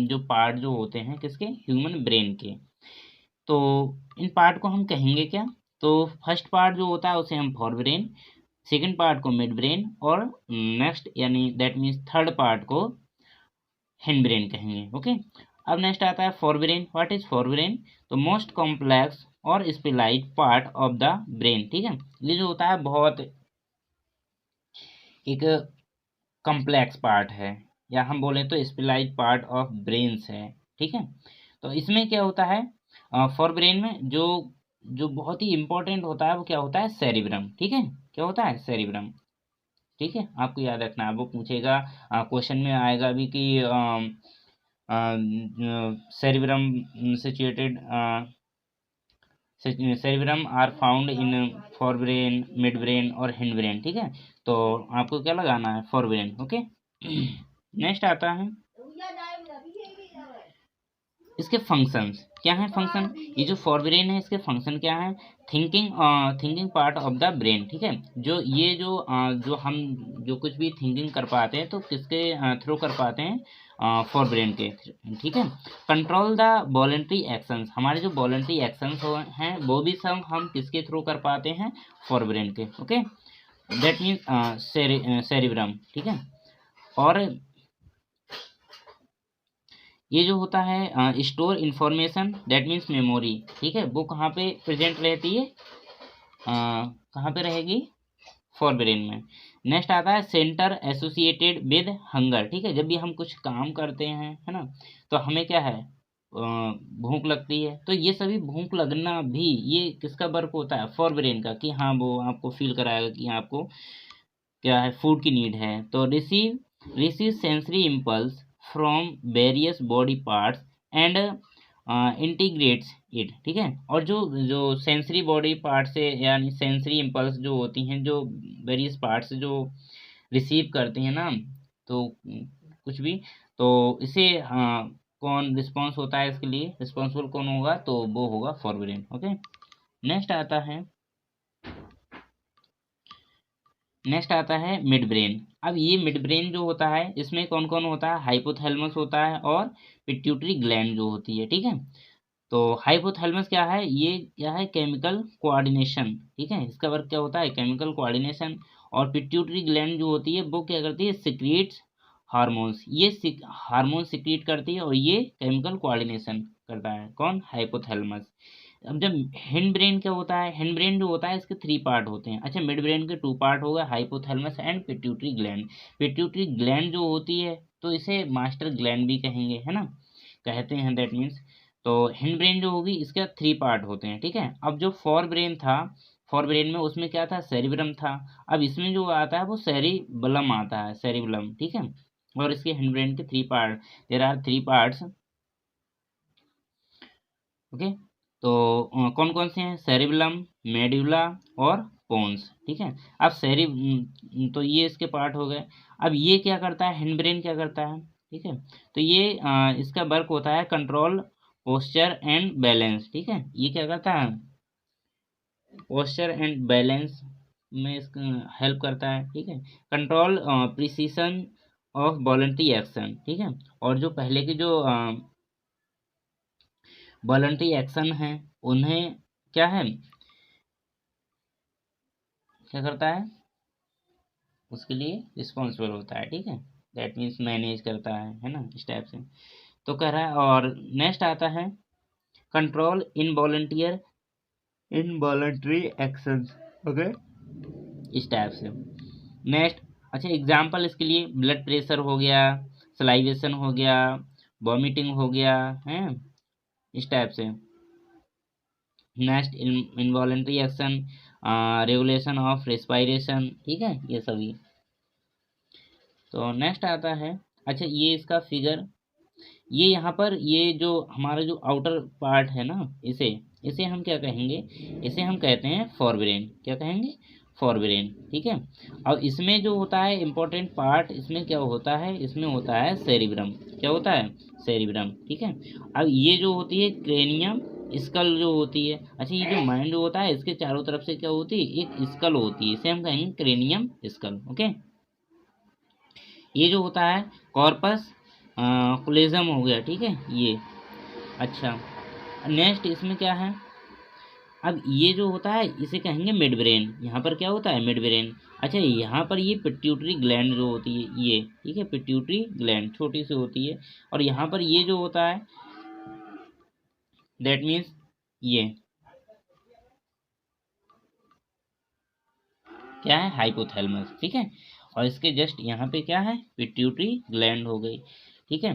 जो पार्ट जो होते हैं किसके, ह्यूमन ब्रेन के। तो इन पार्ट को हम कहेंगे क्या, तो फर्स्ट पार्ट जो होता है उसे हम फोर ब्रेन, सेकेंड पार्ट को मिड ब्रेन, और नेक्स्ट यानी दैट मीन्स थर्ड पार्ट को हिंड ब्रेन कहेंगे, ओके। अब नेक्स्ट आता है fore brain. What is fore brain, तो मोस्ट कॉम्प्लेक्स और स्पेलाइट पार्ट ऑफ द ब्रेन, ठीक है। ये जो होता है बहुत एक कॉम्प्लेक्स पार्ट है, या हम बोले तो स्पेलाइट पार्ट ऑफ ब्रेन्स है, ठीक है। तो इसमें क्या होता है, फॉर ब्रेन में जो जो बहुत ही इंपॉर्टेंट होता है वो क्या होता है, सेरिब्रम, ठीक है, क्या होता है, सेरिब्रम, ठीक है। आपको याद रखना है, वो पूछेगा क्वेश्चन में आएगा भी कि cerebrum situated cerebrum are found in fore brain, mid brain और हिंड ब्रेन, ठीक है। तो आपको क्या लगाना है, फॉर ब्रेन, ओके। नेक्स्ट आता है इसके फंक्शंस क्या हैं, फंक्शन, ये जो फोरब्रेन है इसके फंक्शन क्या है, thinking part of the brain, ठीक है। जो ये जो हम जो कुछ भी थिंकिंग कर पाते हैं तो किसके थ्रू कर पाते हैं, फोरब्रेन के, ठीक है। कंट्रोल द वॉलंटरी एक्शंस, हमारे जो वॉलंटरी एक्शंस हैं वो भी सब हम किसके थ्रू कर पाते हैं, फोरब्रेन के, ओके। दैट मीन्स सेरिब्रम, ठीक है। और ये जो होता है store information, that means memory, ठीक है, वो कहाँ पे प्रेजेंट रहती है, कहाँ पे रहेगी, फोरब्रेन में। नेक्स्ट आता है सेंटर एसोसिएटेड विद हंगर, ठीक है। जब भी हम कुछ काम करते हैं, है ना, तो हमें क्या है, भूख लगती है, तो ये सभी भूख लगना भी ये किसका वर्क होता है, फोरब्रेन का, कि हाँ वो आपको फील कराएगा कि आपको क्या है, फूड की नीड है। तो receive sensory impulse from various body parts and integrates it, ठीक है। और जो जो सेंसरी बॉडी पार्ट से यानी सेंसरी इम्पल्स जो होती हैं, जो वेरियस पार्ट्स जो रिसीव करती हैं ना, तो कुछ भी, तो इसे कौन रिस्पॉन्स होता है, इसके लिए रिस्पॉन्सिबल कौन होगा, तो वो होगा फोरब्रेन, ओके। नेक्स्ट आता है नेक्स्ट आता है मिड ब्रेन। अब ये मिड ब्रेन जो होता है इसमें कौन कौन होता है, हाइपोथैलेमस होता है और पिट्यूटरी ग्लैंड जो होती है, ठीक है। तो हाइपोथैलेमस क्या है, ये क्या है, केमिकल कोऑर्डिनेशन, ठीक है, इसका वर्क क्या होता है, केमिकल कोऑर्डिनेशन। और पिट्यूटरी ग्लैंड जो होती है वो क्या करती है, सिक्रीट्स हार्मोन्स, ये हार्मोन सिक्रीट करती है और ये केमिकल कोऑर्डिनेशन करता है, कौन, हाइपोथैलेमस। अब जब हिंड ब्रेन क्या होता है, हिंड ब्रेन जो होता है इसके 3 पार्ट होते हैं, अच्छा। मिड ब्रेन के 2 पार्ट होगा, hypothalamus and pituitary gland. Pituitary gland जो होती है तो इसे मास्टर ग्लैंड भी कहेंगे, है ना, कहते हैं, दैट मीन्स। तो हिंड ब्रेन जो होगी इसके 3 पार्ट होते हैं, ठीक है। अब जो फोर ब्रेन था, फोर ब्रेन में उसमें क्या था, सेरिब्रम था। अब इसमें जो आता है वो सेरिबलम आता है, सेरिबलम, ठीक है। और इसके हिंड ब्रेन के 3 part, there are 3 parts, okay. तो कौन कौन से हैं, सेरिबलम, मेडुला और पोन्स, ठीक है। अब तो ये इसके पार्ट हो गए। अब ये क्या करता है, हिंड ब्रेन क्या करता है, ठीक है। तो ये इसका वर्क होता है कंट्रोल पोस्चर एंड बैलेंस, ठीक है। ये क्या करता है, पोस्चर एंड बैलेंस में इसका हेल्प करता है, ठीक है। Control precision of voluntary action, ठीक है। और जो पहले के जो वॉलंटरी एक्शन है उन्हें क्या है, क्या करता है, उसके लिए रिस्पॉन्सिबल होता है, ठीक है। दैट मीन्स मैनेज करता है ना, इस टाइप से। तो कह रहा है। और नेक्स्ट आता है कंट्रोल इनवॉलंटरी एक्शंस, ओके, इस टाइप से। नेक्स्ट, अच्छा, एग्जाम्पल इसके लिए ब्लड प्रेशर हो गया, सलाइवेशन हो गया, वॉमिटिंग हो गया, है, इस टाइप से। Next, involuntary action, regulation of respiration, ठीक है, ये सभी। तो नेक्स्ट आता है, अच्छा, ये इसका फिगर, ये यहाँ पर ये जो हमारा जो आउटर पार्ट है ना, इसे इसे हम क्या कहेंगे, इसे हम कहते हैं फोरब्रेन, क्या कहेंगे, फोरब्रेन, ठीक है। और इसमें जो होता है इम्पोर्टेंट पार्ट, इसमें क्या होता है, इसमें होता है सेरिब्रम, क्या होता है, सेरिब्रम, ठीक है। अब ये जो होती है क्रेनियम स्कल जो होती है, अच्छा, ये जो माइंड जो होता है इसके चारों तरफ से क्या होती है, एक स्कल होती है, इसे हम कहेंगे क्रेनियम स्कल, ओके। ये जो होता है कॉर्पस क्लोजम हो गया, ठीक है, ये, अच्छा। नेक्स्ट इसमें क्या है, अब ये जो होता है इसे कहेंगे मिड ब्रेन, यहाँ पर क्या होता है, मिड ब्रेन। अच्छा, यहाँ पर ये पिट्यूटरी ग्लैंड जो होती है ये, ठीक है, पिट्यूटरी ग्लैंड छोटी सी होती है। और यहाँ पर ये जो होता है दैट मीन्स ये क्या है, हाइपोथैलेमस, ठीक है। और इसके जस्ट यहाँ पे क्या है, पिट्यूटरी ग्लैंड हो गई, ठीक है।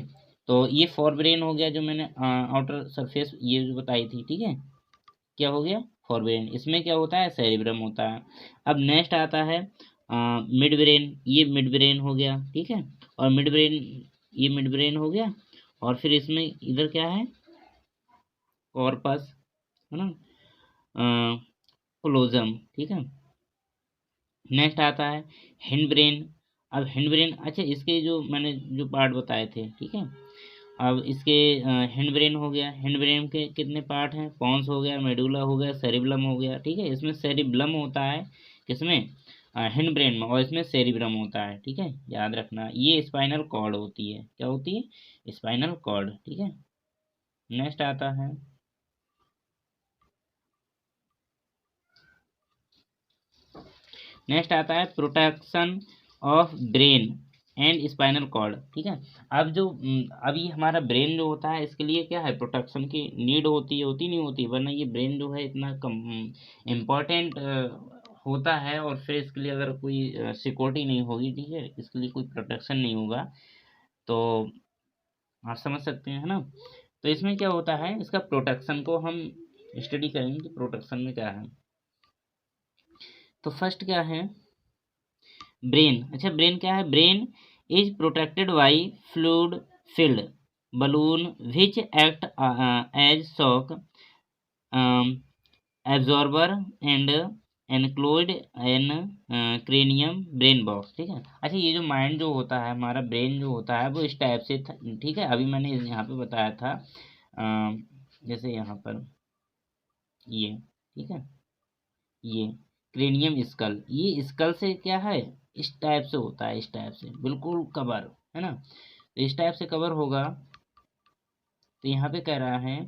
तो ये फोर ब्रेन हो गया जो मैंने आउटर सरफेस ये जो बताई थी, ठीक है, क्या हो गया, फोर ब्रेन। इसमें क्या होता है, सेरिब्रम होता है। अब नेक्स्ट आता है मिड ब्रेन, ये मिड ब्रेन हो गया, ठीक है। और मिड ब्रेन, ये मिड ब्रेन हो गया। और फिर इसमें इधर क्या है, कॉर्पस, है ना, क्लोजम, ठीक है। नेक्स्ट आता है हिंड ब्रेन। अब हिंड ब्रेन, अच्छा, इसके जो मैंने जो पार्ट बताए थे, ठीक है, अब इसके हिंड ब्रेन हो गया, हिंड ब्रेन के कितने पार्ट हैं, पॉन्स हो गया, मेडुला हो गया, सेरिबलम हो गया, ठीक है। इसमें सेरिबलम होता है किसमें, हिंड ब्रेन में, और इसमें सेरिब्रम होता है, ठीक है, याद रखना। ये स्पाइनल कॉर्ड होती है, क्या होती है, स्पाइनल कॉर्ड, ठीक है। नेक्स्ट आता है, नेक्स्ट आता है protection of brain and spinal cord, ठीक है। अब जो अभी हमारा ब्रेन जो होता है, इसके लिए क्या है, प्रोटेक्शन की नीड होती है, होती नहीं होती, वरना ये ब्रेन जो है इतना कम इम्पोर्टेंट होता है, और फिर इसके लिए अगर कोई सिक्योरिटी नहीं होगी, ठीक है, इसके लिए कोई प्रोटेक्शन नहीं होगा, तो आप समझ सकते हैं, है ना। तो इसमें क्या होता है, इसका प्रोटेक्शन को हम स्टडी करेंगे कि प्रोटेक्शन में क्या है। तो फर्स्ट क्या है, ब्रेन। अच्छा, ब्रेन क्या है, brain is protected by fluid filled balloon which act as shock absorber and enclosed in cranium brain box, ठीक है। अच्छा, ये जो माइंड जो होता है, हमारा ब्रेन जो होता है, वो इस टाइप से ठीक है, अभी मैंने यहाँ पे बताया था, जैसे यहाँ पर ये, ठीक है, ये क्रेनियम स्कल, ये स्कल से क्या है, इस टाइप से होता है, इस टाइप से बिल्कुल कवर, है ना। तो इस टाइप से कवर होगा, तो यहाँ पे कह रहा है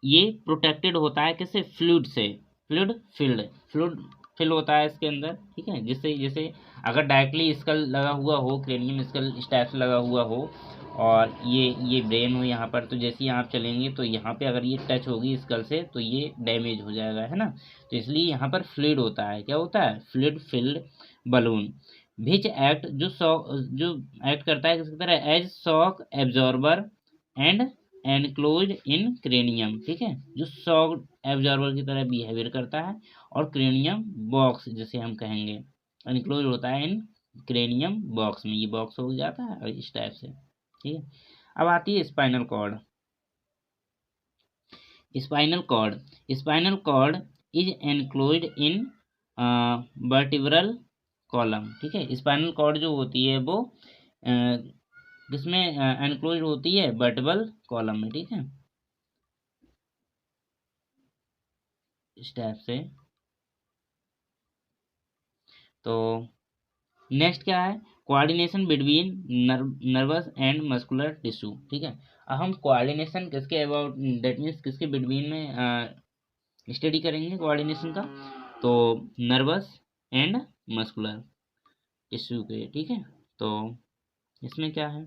ये प्रोटेक्टेड होता है किससे, फ्लूइड से, फ्लूइड फील्ड, फ्लूइड फिल होता है इसके अंदर, ठीक है। जिससे जैसे अगर डायरेक्टली स्कल लगा हुआ हो, क्रेनियम स्कल इस टाइप से लगा हुआ हो, और ये ब्रेन हो यहाँ पर, तो जैसे ही आप चलेंगे तो यहाँ पे अगर ये टच होगी स्कल से, तो ये डैमेज हो जाएगा, है ना। तो इसलिए यहाँ पर फ्लूइड होता है, क्या होता है, fluid filled balloon which act, जो एक्ट करता है किसकी तरह, as shock absorber and enclose in cranium, ठीक है, जो शॉक एब्जॉर्बर की तरह बिहेवियर करता है, और क्रेनियम बॉक्स जिसे हम कहेंगे, एनक्लोज होता है इन क्रेनियम बॉक्स में, ये बॉक्स हो जाता है और इस टाइप से, ठीक है। अब आती है spinal cord. Spinal cord, spinal cord is enclosed in vertebral column, ठीक है। स्पाइनल कॉर्ड जो होती है वो जिसमें एनक्लोज होती है वर्टिब्रल कॉलम में, ठीक है, इस टाइप से। तो नेक्स्ट क्या है, coordination between nervous and muscular tissue, ठीक है। अब हम कोऑर्डिनेशन किसके अबाउट, दैट मीन्स किसके बिटवीन में स्टडी करेंगे कोऑर्डिनेशन का, तो नर्वस एंड मस्कुलर टिश्यू के, ठीक है। तो इसमें क्या है,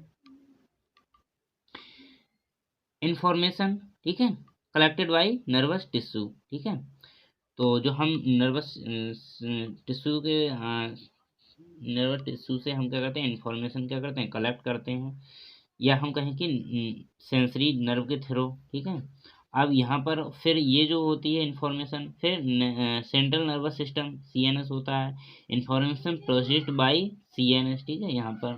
इंफॉर्मेशन, ठीक है, कलेक्टेड बाय नर्वस टिश्यू, ठीक है। तो जो हम नर्वस टिश्यू के नर्वस टिश्यू से हम क्या करते हैं, इंफॉर्मेशन क्या करते हैं, कलेक्ट करते हैं, या हम कहें कि सेंसरी नर्व के थ्रू, ठीक है। अब यहाँ पर फिर ये जो होती है इंफॉर्मेशन, फिर सेंट्रल नर्वस सिस्टम सीएनएस होता है, इंफॉर्मेशन प्रोसेस्ड बाय सीएनएस, ठीक है, यहाँ पर।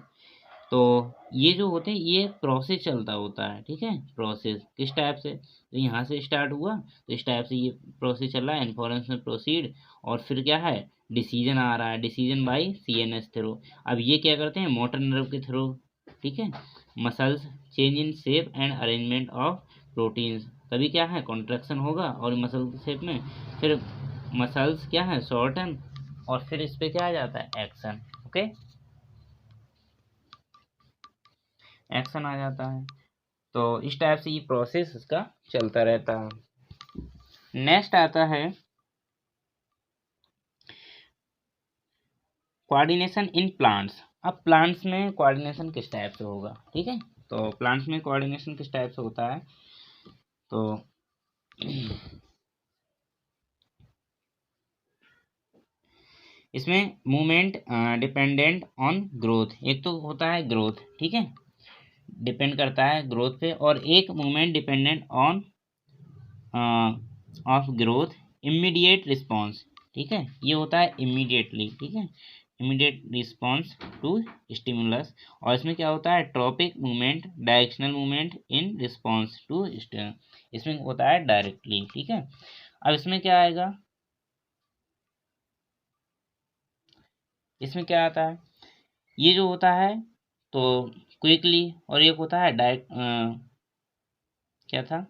तो ये जो होते हैं, ये प्रोसेस चलता होता है, ठीक है, प्रोसेस किस टाइप से, तो यहाँ से स्टार्ट हुआ, तो इस टाइप से ये प्रोसेस चल रहा है, इन्फॉर्मेशन प्रोसीड, और फिर क्या है, डिसीजन आ रहा है, डिसीजन बाय सीएनएस थ्रू। अब ये क्या करते हैं, मोटर नर्व के थ्रू, ठीक है, muscles change in shape and arrangement of proteins, तभी क्या है, कॉन्ट्रैक्शन होगा, और मसल शेप में फिर मसल्स क्या है, शॉर्टन, और फिर इस पे क्या आ जाता है, एक्शन, ओके, एक्शन आ जाता है। तो इस टाइप से ये प्रोसेस इसका चलता रहता है। नेक्स्ट आता है कोऑर्डिनेशन इन प्लांट्स। अब प्लांट्स में कोऑर्डिनेशन किस टाइप से होगा, ठीक है। तो प्लांट्स में कोऑर्डिनेशन किस टाइप से होता है, तो इसमें मूवमेंट डिपेंडेंट ऑन ग्रोथ, एक तो होता है ग्रोथ, ठीक है, डिपेंड करता है ग्रोथ पे, और एक movement dependent on off growth immediate response, ठीक है, ये होता है इमीडिएटली, ठीक है, इमीडिएट रिस्पॉन्स टू स्टिमुलस। और इसमें क्या होता है, tropic movement, directional movement in response to, इसमें होता है डायरेक्टली, ठीक है। अब इसमें क्या आएगा, इसमें क्या आता है, ये जो होता है, तो क्विकली, और एक होता है डायरेक्ट, क्या था,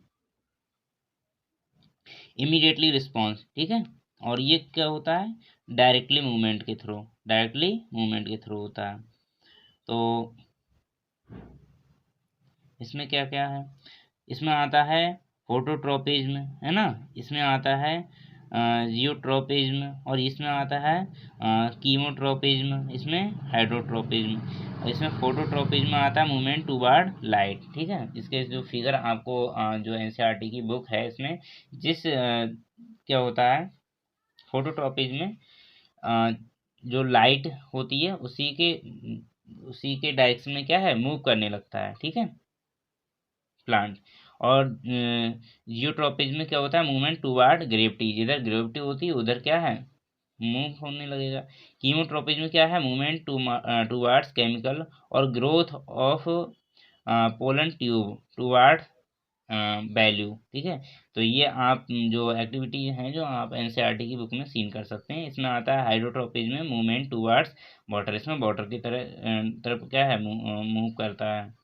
इमीडिएटली रिस्पॉन्स, ठीक है। और ये क्या होता है, डायरेक्टली मूवमेंट के थ्रू, डायरेक्टली मूवमेंट के थ्रू होता है। तो इसमें क्या क्या है, इसमें आता है फोटोट्रोपिज्म, है ना, इसमें आता है जियोट्रोपिज्म, और इसमें आता है कीमोट्रोपिज्म, इसमें हाइड्रोट्रोपिज्म, और इसमें फोटोट्रोपिज्म आता है मूवमेंट टूवर्ड लाइट, ठीक है। इसके जो फिगर आपको जो एनसीईआरटी की बुक है इसमें जिस क्या होता है फोटोट्रोपिज्म में जो लाइट होती है उसी के डायरेक्शन में क्या है मूव करने लगता है, ठीक है, प्लांट। और जियोट्रोपिज्म में क्या होता है, मूवमेंट टुवार्ड ग्रेविटी, जिधर ग्रेविटी होती है उधर क्या है मूव होने लगेगा। कीमोट्रोपिज्म में क्या है, मूवमेंट टुवार्ड्स केमिकल और growth of pollen tube toward value, ठीक है। तो ये आप जो एक्टिविटी हैं जो आप एनसीईआरटी की बुक में सीन कर सकते हैं। इसमें आता है हाइड्रोट्रोपिज्म में मूवमेंट टुवार्ड्स वाटर, इसमें वाटर की तरफ क्या है मूव करता है।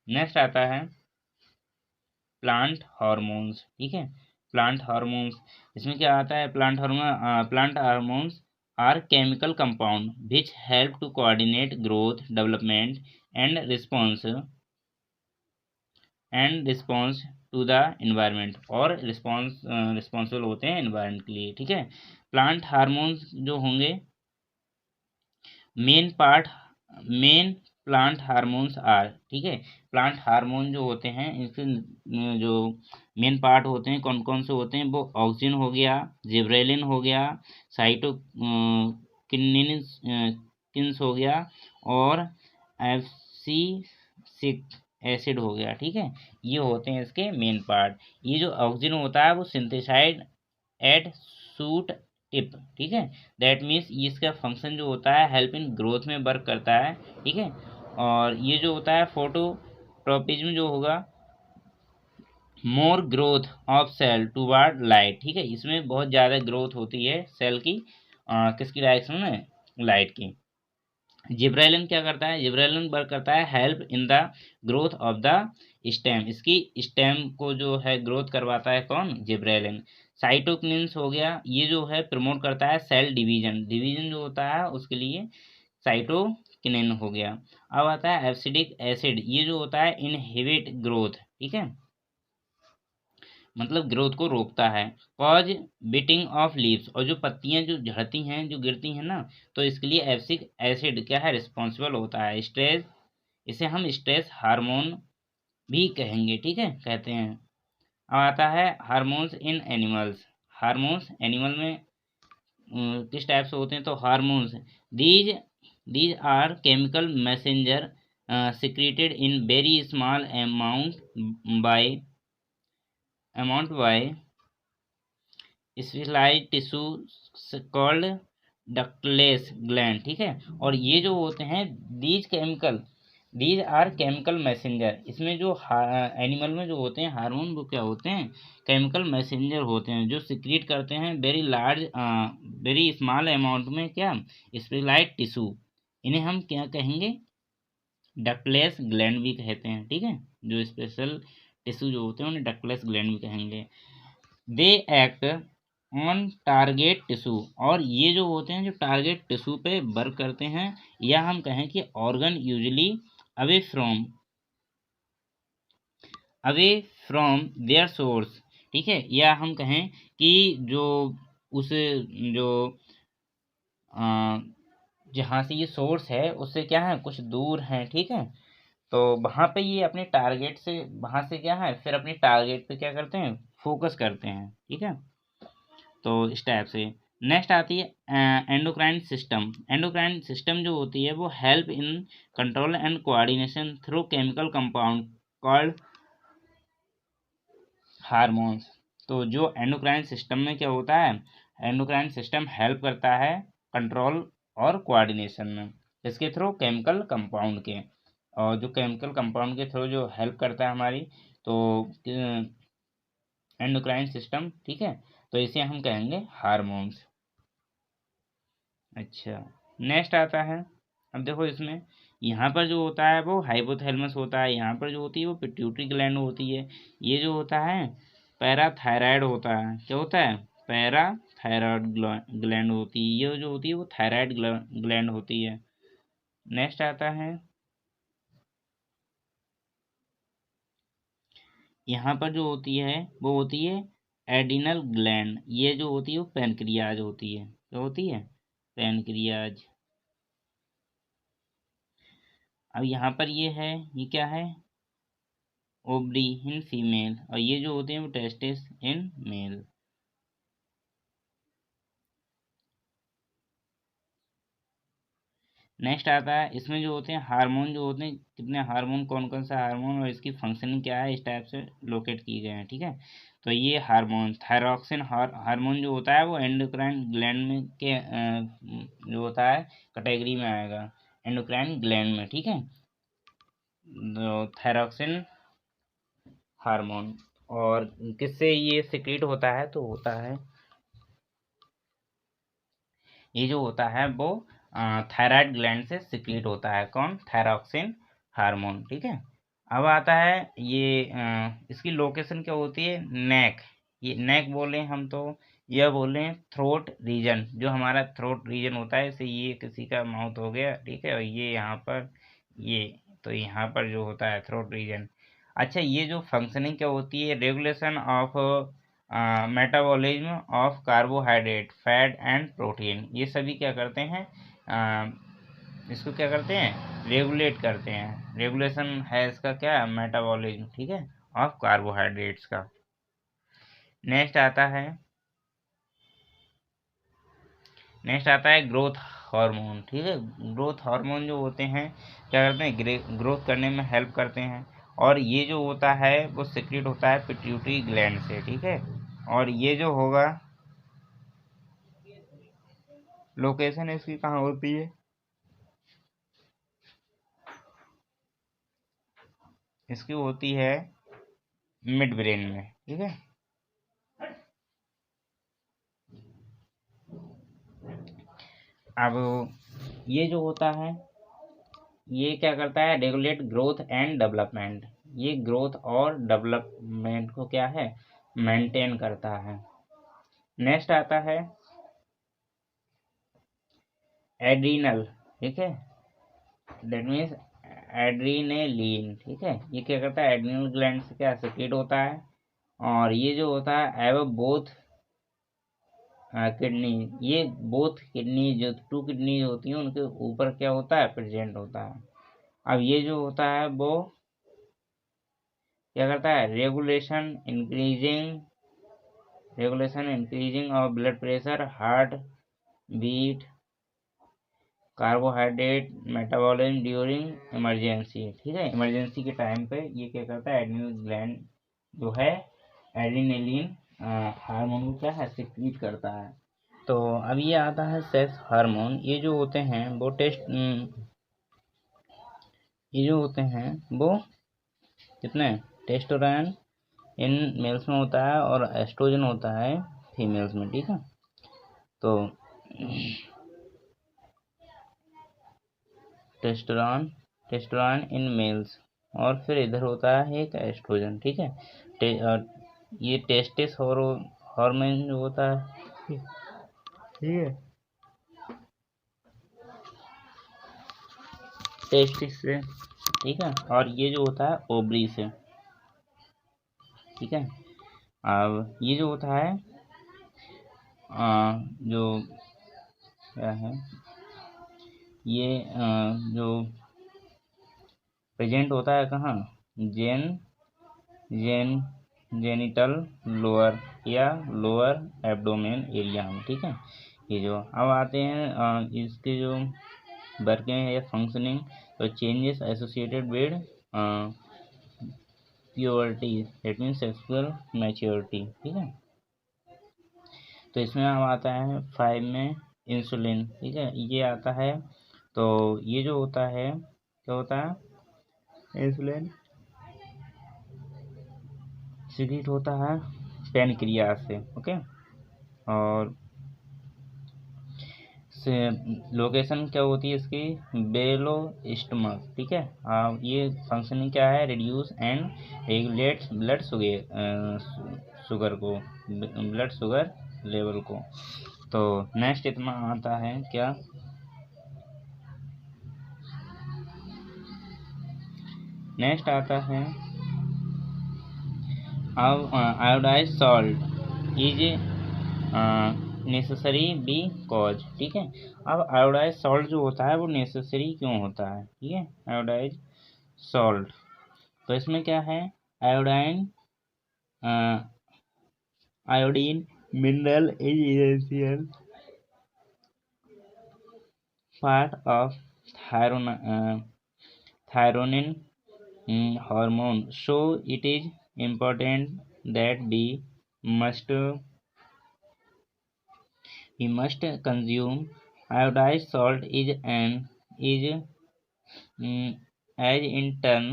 नेक्स्ट आता है प्लांट हार्मोन्स, ठीक है, प्लांट हार्मोन्स। इसमें क्या आता है, plant hormones are chemical compound which help to coordinate growth, development and response to the environment, और रिस्पॉन्सिबल होते हैं इन्वायरमेंट के लिए, ठीक है। प्लांट हार्मोन्स जो होंगे मेन प्लांट हार्मोन्स आर, ठीक है, प्लांट हार्मोन जो होते हैं इनके जो मेन पार्ट होते हैं कौन कौन से होते हैं, वो ऑक्सिन हो गया, जिब्रेलिन हो गया, साइटोकिन्सिस हो गया, और एब्सिसिक एसिड हो गया, ठीक है। ये होते हैं इसके मेन पार्ट। ये जो ऑक्सिन होता है वो सिंथेसाइड एट सूट टिप, ठीक है, दैट मीन्स इसका फंक्शन जो होता है हेल्प इन ग्रोथ में वर्क करता है, ठीक है। और ये जो होता है फोटोट्रोपिज्म जो होगा more growth of cell toward light, ठीक है, इसमें बहुत ज़्यादा ग्रोथ होती है सेल की किसकी डायरेक्शन में, लाइट की। जिब्रेलिन क्या करता है, जिब्रेलिन वर्क करता है help in the growth of the stem, इसकी स्टेम को जो है ग्रोथ करवाता है कौन, जिब्रेलिन। साइटोकिन्सिस हो गया, ये जो है प्रमोट करता है सेल डिवीजन, डिवीजन जो होता है उसके लिए साइटोकिनिन हो गया। अब आता है एब्सिडिक एसिड, ये जो होता है इनहिबिट ग्रोथ, ठीक है, मतलब ग्रोथ को रोकता है। कॉज बिटिंग ऑफ लीव्स, और जो पत्तियां जो झड़ती हैं जो गिरती हैं ना, तो इसके लिए एब्सिक एसिड क्या है रिस्पॉन्सिबल होता है। स्ट्रेस, इसे हम स्ट्रेस हार्मोन भी कहेंगे, ठीक है, कहते हैं। अब आता है hormones in animals, hormones animal में किस टाइप से होते हैं, तो hormones these these are chemical messenger secreted in very small amount by specialized tissue called ductless gland, ठीक है। और ये जो होते हैं दीज आर केमिकल मैसेंजर, इसमें जो एनिमल में जो होते हैं हार्मोन वो क्या होते हैं, केमिकल मैसेंजर होते हैं जो सिक्रीट करते हैं वेरी स्मॉल अमाउंट में क्या, स्पेशलाइज्ड टिश्यू, इन्हें हम क्या कहेंगे, डक्टलेस ग्लैंड भी कहते हैं, ठीक है। जो स्पेशल टिश्यू जो होते हैं उन्हें डक्टलेस ग्लैंड भी कहेंगे। They act on target tissue, और ये जो होते हैं जो टारगेट टिश्यू पे वर्क करते हैं, या हम कहें कि organ usually away from their source, ठीक है, या हम कहें कि जो उस जो जहाँ से ये सोर्स है उससे क्या है कुछ दूर है, ठीक है। तो वहाँ पे ये अपने टारगेट से वहाँ से क्या है फिर अपने टारगेट पे क्या करते हैं फोकस करते हैं, ठीक है। तो इस टाइप से नेक्स्ट आती है एंडोक्राइन सिस्टम। एंडोक्राइन सिस्टम जो होती है वो help in control and coordination through chemical compound called hormones. तो जो एंडोक्राइन सिस्टम में क्या होता है, एंडोक्राइन सिस्टम हेल्प करता है कंट्रोल और कोऑर्डिनेशन में, इसके थ्रू केमिकल कंपाउंड के, और जो केमिकल कंपाउंड के थ्रू जो हेल्प करता है हमारी, तो एंडोक्राइन सिस्टम, ठीक है, तो इसे हम कहेंगे हार्मोन्स। अच्छा, नेक्स्ट आता है, अब देखो इसमें यहाँ पर जो होता है वो हाइपोथैलेमस होता है, यहाँ पर जो होती है वो पिट्यूटरी ग्लैंड होती है। ये जो होता है पैराथायराइड होता है। क्या होता है? पैराथायराइड ग्लैंड होती है। ये जो होती है वो थायराइड ग्लैंड होती है। नेक्स्ट आता है, यहाँ पर जो होती है वो होती है एडिनल ग्लैंड। ये जो होती है वो पैनक्रियाज होती है। क्या होती है? पैनक्रियाज। अब यहाँ पर ये है, ये क्या है? ओवरी इन फीमेल, और ये जो होते हैं वो टेस्टिस इन मेल। नेक्स्ट आता है, इसमें जो होते हैं हार्मोन जो होते हैं, कितने हार्मोन, कौन कौन सा हार्मोन और इसकी फंक्शनिंग क्या है, इस टाइप से लोकेट किए गए हैं। ठीक है, तो ये हार्मोन थायरॉक्सिन हार्मोन जो होता है वो एंडोक्राइन ग्लैंड में के जो होता है कैटेगरी में आएगा, एंडोक्राइन ग्लैंड में। ठीक है, तो थायरॉक्सिन हार्मोन, और किससे ये सिक्रीट होता है? तो होता है, ये जो होता है वो थायराइड ग्लैंड से सिक्रीट होता है। कौन? Thyroxine hormone. ठीक है, अब आता है ये इसकी लोकेशन क्या होती है? नेक। ये नेक बोले हम तो यह बोले थ्रोट रीजन, जो हमारा थ्रोट रीजन होता है, जैसे ये किसी का माउथ हो गया। ठीक है, और ये यहाँ पर ये, तो यहाँ पर जो होता है थ्रोट रीजन। अच्छा, ये जो फंक्शनिंग क्या होती है? Regulation of metabolism of carbohydrate, fat and protein, ये सभी क्या करते हैं? इसको क्या करते हैं? रेगुलेट करते हैं। रेगुलेशन है इसका क्या? मेटाबॉलिज्म। ठीक है, ऑफ कार्बोहाइड्रेट्स का। नेक्स्ट आता है ग्रोथ हार्मोन। ठीक है, ग्रोथ हार्मोन जो होते हैं क्या करते हैं? ग्रोथ करने में हेल्प करते हैं, और ये जो होता है वो सिक्रेट होता है पिट्यूटरी ग्लैंड से। ठीक है, और ये जो होगा लोकेशन इसकी कहाँ होती है? इसकी होती है मिड ब्रेन में। ठीक है, अब ये जो होता है ये क्या करता है? Regulate growth and development. ये ग्रोथ और डेवलपमेंट को क्या है? मेंटेन करता है। नेक्स्ट आता है एड्रीनल। ठीक है, दैट मीन्स एड्रीनेलिन। ठीक है, ये क्या करता है? एड्रीनल ग्लैंड से क्या सिक्रेट होता है, और ये जो होता है एव बोथ किडनी, ये बोथ किडनी जो 2 किडनी होती हैं उनके ऊपर क्या होता है? प्रेजेंट होता है। अब ये जो होता है वो क्या करता है? Regulation increasing of blood pressure, heart beat, carbohydrate metabolism during emergency. ठीक है, इमरजेंसी के टाइम पे ये क्या करता है? एड्रिनल ग्लैंड जो है एड्रिनलिन हार्मोन को क्या है? सिक्रीट करता है। तो अब ये आता है सेक्स हार्मोन। ये जो होते हैं वो ये जो होते हैं वो कितने? टेस्टोस्टेरोन इन मेल्स में होता है और एस्ट्रोजन होता है फीमेल्स में। ठीक है, तो टेस्टोस्टेरोन इन मेल्स, और फिर इधर होता है एक एस्ट्रोजन। ठीक है, और ये टेस्टिस हार्मोन जो होता है। ठीक है, टेस्टिस से। ठीक है, और ये जो होता है ओवरी से। ठीक है, अब ये जो होता है जो क्या है, ये जो प्रेजेंट होता है कहाँ? जेन जेन जेनिटल लोअर या लोअर एब्डोमेन एरिया में। ठीक है, ये जो अब आते हैं इसके जो वर्किंग या फंक्शनिंग, तो changes associated with purity, that means sexual maturity. ठीक है, तो इसमें अब आता है 5 में इंसुलिन। ठीक है, ये आता है, तो ये जो होता है क्या होता है? इंसुलिन सिक्रीट होता है पैनक्रियाज से। ओके, और से लोकेशन क्या होती है इसकी, बेलो स्टमक, ठीक है। ये फंक्शनिंग क्या है, reduce and regulates blood sugar को, ब्लड शुगर लेवल को। तो नेक्स्ट इतना आता है क्या, नेक्स्ट आता है iodise salt is necessary because, ठीक है। अब आयोडाइज सॉल्ट जो होता है वो नेसेसरी क्यों होता है, ठीक है, आयोडाइज सॉल्ट। तो इसमें क्या है, iodine iodine mineral is essential part of thyronine hormone, so it is important that must we must consume iodized salt is as in turn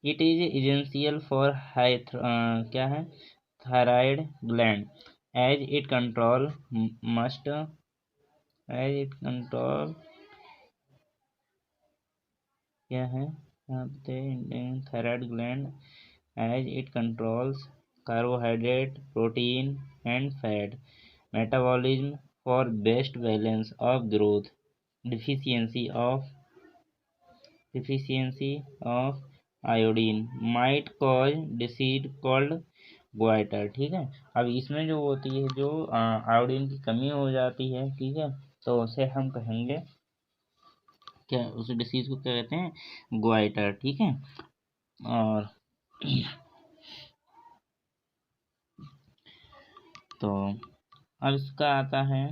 it is essential for क्या है, thyroid gland as it control must as it control क्या है thyroid gland as it controls carbohydrate, protein and fat metabolism for best balance of growth. Deficiency of iodine might cause disease called goiter, ठीक है। अब इसमें जो होती है, जो आयोडीन की कमी हो जाती है, ठीक है, तो उसे हम कहेंगे क्या, उस डिसीज को क्या कहते हैं, गोइटर, ठीक है। और तो अब इसका आता है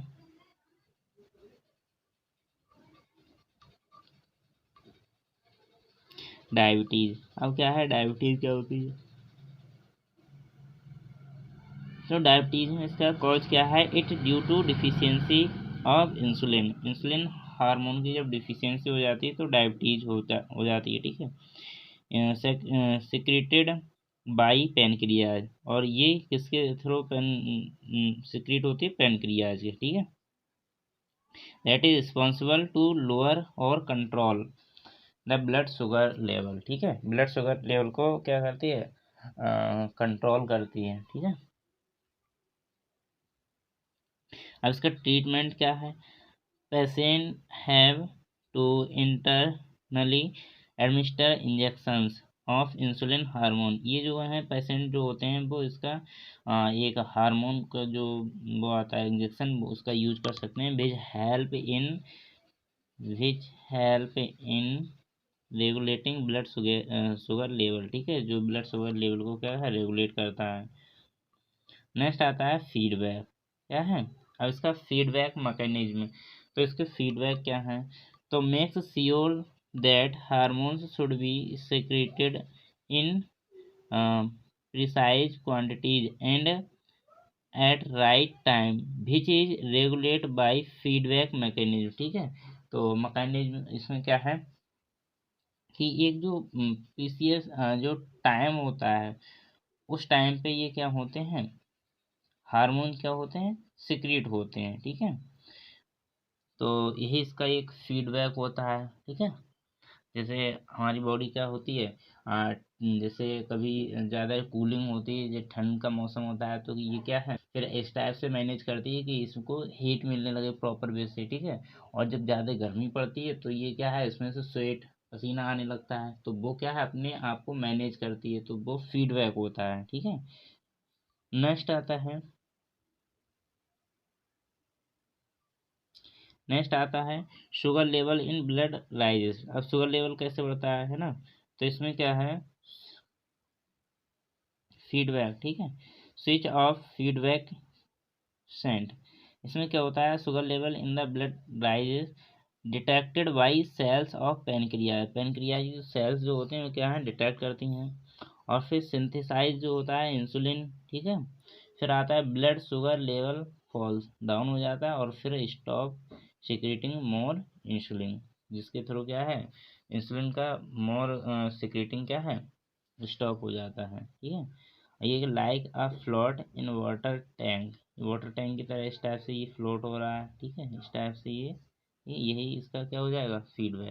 डायबिटीज। अब क्या है, डायबिटीज क्या होती है, तो डायबिटीज में इसका कॉज क्या है, it due to deficiency of insulin, insulin hormone की जब डिफिशियंसी हो जाती है तो डायबिटीज हो जाती है, ठीक है। सिक्रेटेड बाई पेनक्रियाज, और ये किसके थ्रू सिक्रेट होती है, पेनक्रियाज के, ठीक है। That is responsible to lower और control the blood sugar level, ठीक है, ब्लड शुगर लेवल को क्या करती है, कंट्रोल करती है, ठीक है। अब इसका ट्रीटमेंट क्या है, patient have to internally administer injections of insulin hormone, ये जो है पेशेंट जो होते हैं वो इसका एक हार्मोन का जो वो आता है इंजेक्शन, उसका यूज कर सकते हैं, which help in regulating blood sugar level, ठीक है, जो ब्लड शुगर लेवल को क्या है, रेगुलेट करता है। नेक्स्ट आता है फीडबैक, क्या है, अब इसका फीडबैक मैकेनिज्म, तो इसके फीडबैक क्या है, तो makes sure that hormones should be secreted in precise quantities and at right time which is regulate by feedback mechanism, ठीक है। तो मैकेनिज्म इसमें क्या है कि एक जो पीसीएस जो टाइम होता है, उस टाइम पे ये क्या होते हैं, हार्मोन क्या होते हैं, सिक्रीट होते हैं, ठीक है। तो यही इसका एक फीडबैक होता है, ठीक है। जैसे हमारी बॉडी क्या होती है, जैसे कभी ज़्यादा कूलिंग होती है, जैसे ठंड का मौसम होता है, तो ये क्या है, फिर इस टाइप से मैनेज करती है कि इसको हीट मिलने लगे प्रॉपर वे से, ठीक है। और जब ज़्यादा गर्मी पड़ती है तो ये क्या है, इसमें से स्वेट पसीना आने लगता है, तो वो क्या है, अपने आप को मैनेज करती है, तो वो फीडबैक होता है, ठीक है। नेक्स्ट आता है, नेक्स्ट आता है sugar level in blood rises. अब शुगर लेवल कैसे बढ़ता है ना, तो इसमें क्या है, फीडबैक, ठीक है, स्विच ऑफ फीडबैक सेंट। इसमें क्या होता है, sugar level in the blood rises detected by cells of pancreas, pancreas की सेल्स जो होते हैं वो क्या है, डिटेक्ट करती हैं, और फिर सिंथेसाइज जो होता है इंसुलिन, ठीक है। फिर आता है blood sugar level falls down हो जाता है, और फिर स्टॉप सिक्रेटिंग मोर इंसुलिन, जिसके थ्रू क्या है, इंसुलिन का मोर सिक्रेटिंग क्या है, स्टॉप हो जाता है, ठीक है। ये like a float in water tank, water tank की तरह इस टाइप से ये फ्लोट हो रहा है, ठीक है, इस टाइप से ये यही इसका क्या हो जाएगा, फीडबैक।